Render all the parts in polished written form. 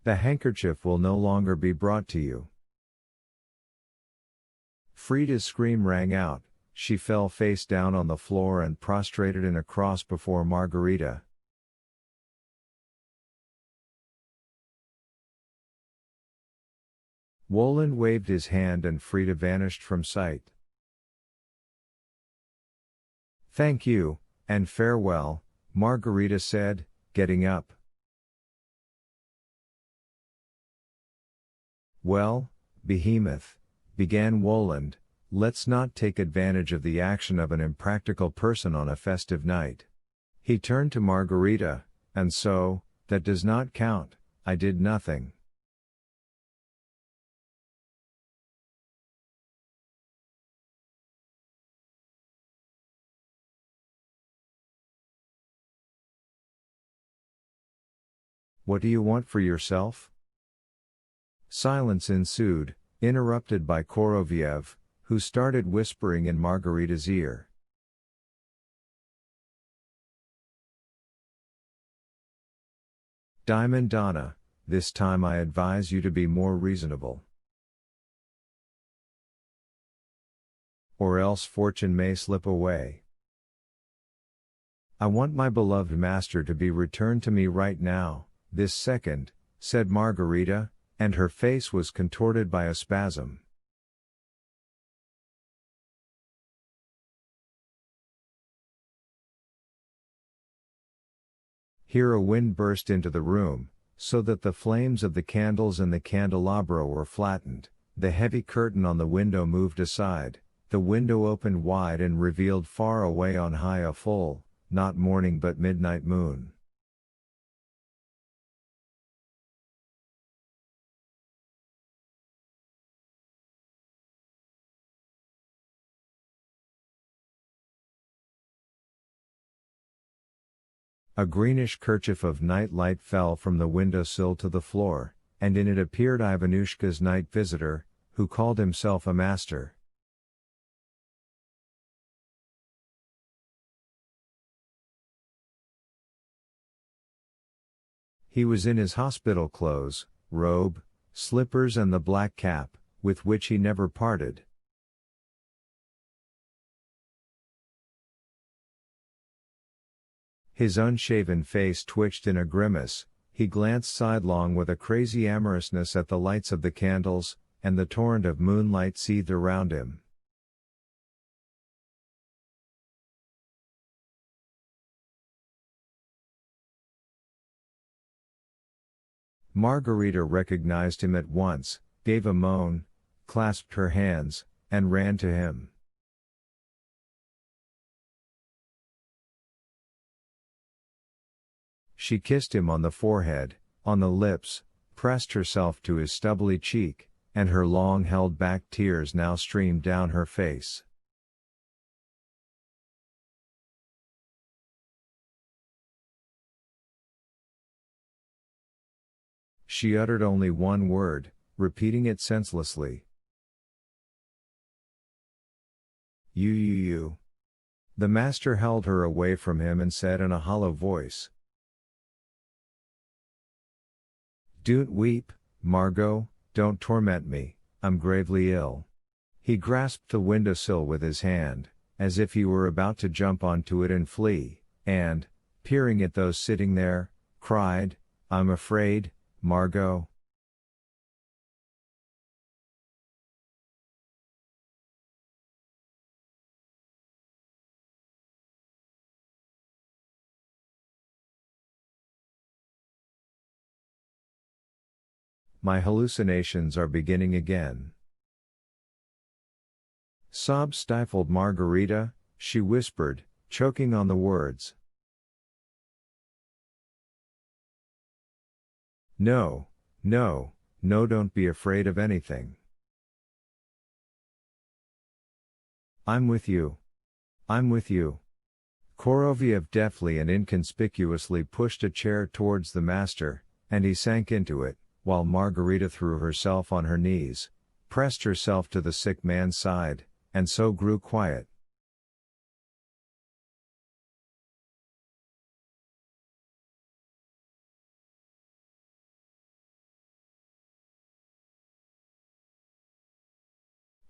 The handkerchief will no longer be brought to you. Frida's scream rang out. She fell face down on the floor and prostrated in a cross before Margarita. Woland waved his hand and Frida vanished from sight. "Thank you, and farewell," Margarita said, getting up. "Well, Behemoth," began Woland, "let's not take advantage of the action of an impractical person on a festive night." He turned to Margarita, "And so, that does not count, I did nothing." "What do you want for yourself?" Silence ensued, interrupted by Koroviev, who started whispering in Margarita's ear. "Diamond Donna, this time I advise you to be more reasonable. Or else fortune may slip away. I want my beloved master to be returned to me right now, this second," said Margarita, and her face was contorted by a spasm. Here a wind burst into the room, so that the flames of the candles in the candelabra were flattened, the heavy curtain on the window moved aside, the window opened wide and revealed far away on high a full, not morning but midnight moon. A greenish kerchief of night light fell from the window-sill to the floor, and in it appeared Ivanushka's night visitor, who called himself a master. He was in his hospital clothes, robe, slippers and the black cap, with which he never parted. His unshaven face twitched in a grimace, he glanced sidelong with a crazy amorousness at the lights of the candles, and the torrent of moonlight seethed around him. Margarita recognized him at once, gave a moan, clasped her hands, and ran to him. She kissed him on the forehead, on the lips, pressed herself to his stubbly cheek, and her long held back tears now streamed down her face. She uttered only one word, repeating it senselessly. You. The master held her away from him and said in a hollow voice. "Don't weep, Margot, don't torment me, I'm gravely ill." He grasped the windowsill with his hand, as if he were about to jump onto it and flee, and, peering at those sitting there, cried, "I'm afraid, Margot." My hallucinations are beginning again. Sobs stifled Margarita, she whispered, choking on the words. No, don't be afraid of anything. I'm with you. Koroviev deftly and inconspicuously pushed a chair towards the master, and he sank into it, while Margarita threw herself on her knees, pressed herself to the sick man's side, and so grew quiet.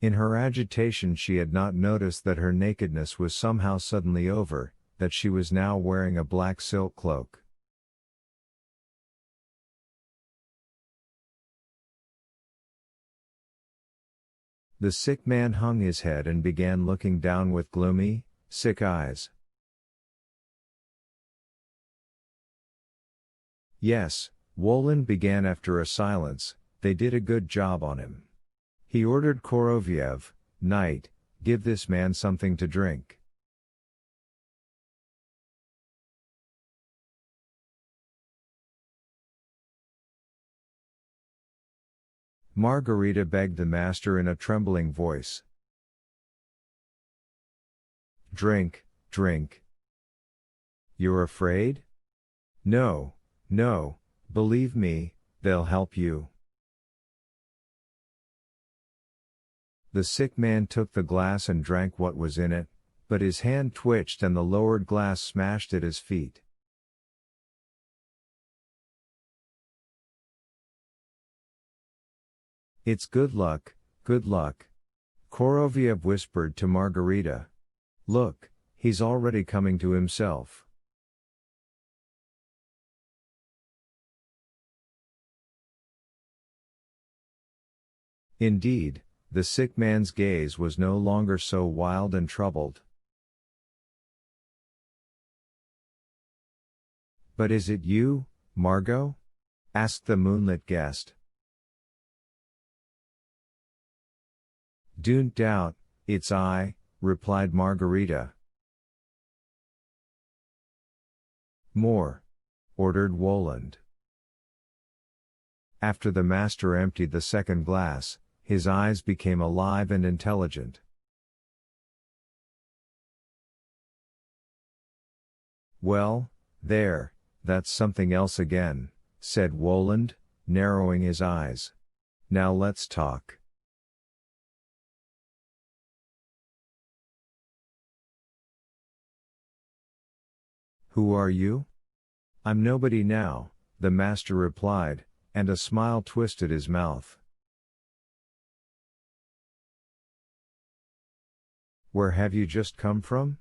In her agitation she had not noticed that her nakedness was somehow suddenly over, that she was now wearing a black silk cloak. The sick man hung his head and began looking down with gloomy, sick eyes. Yes, Woland began after a silence, they did a good job on him. He ordered Koroviev, "Knight, give this man something to drink." Margarita begged the master in a trembling voice. "Drink, drink. You're afraid? No, no, believe me, they'll help you." The sick man took the glass and drank what was in it, but his hand twitched and the lowered glass smashed at his feet. "It's good luck, good luck," Koroviev whispered to Margarita. "Look, he's already coming to himself." Indeed, the sick man's gaze was no longer so wild and troubled. "But is it you, Margot?" asked the moonlit guest. "Don't doubt, it's I," replied Margarita. "More," ordered Woland. After the master emptied the second glass, his eyes became alive and intelligent. "Well, there, that's something else again," said Woland, narrowing his eyes. "Now let's talk." "Who are you?" "I'm nobody now," the master replied, and a smile twisted his mouth. "Where have you just come from?"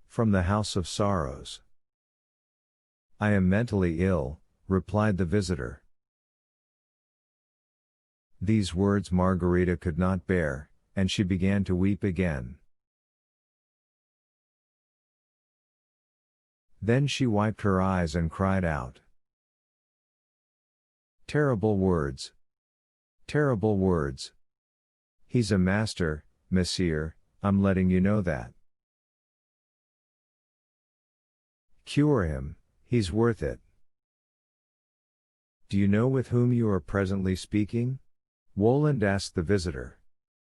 "From the House of Sorrows." "I am mentally ill," replied the visitor. These words Margarita could not bear, and she began to weep again. Then she wiped her eyes and cried out. "Terrible words! Terrible words! He's a master, monsieur, I'm letting you know that. Cure him, he's worth it." "Do you know with whom you are presently speaking?" Woland asked the visitor.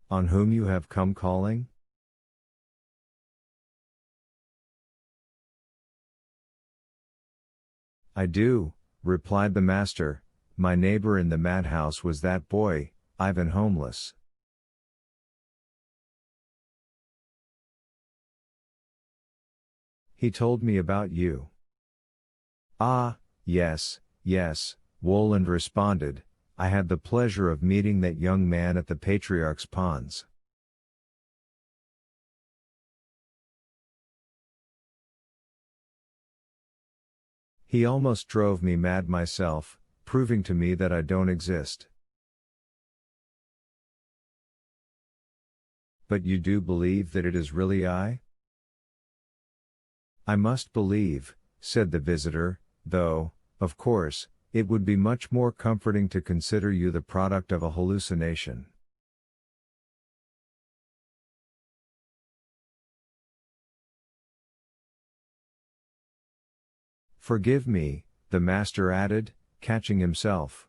"On whom you have come calling?" "I do," replied the master, "my neighbor in the madhouse was that boy, Ivan Homeless." "He told me about you." "Ah, yes, yes," Woland responded, "I had the pleasure of meeting that young man at the Patriarch's Ponds." "He almost drove me mad myself, proving to me that I don't exist." "But you do believe that it is really I?" "I must believe," said the visitor, "though, of course, it would be much more comforting to consider you the product of a hallucination." "Forgive me," the master added, catching himself.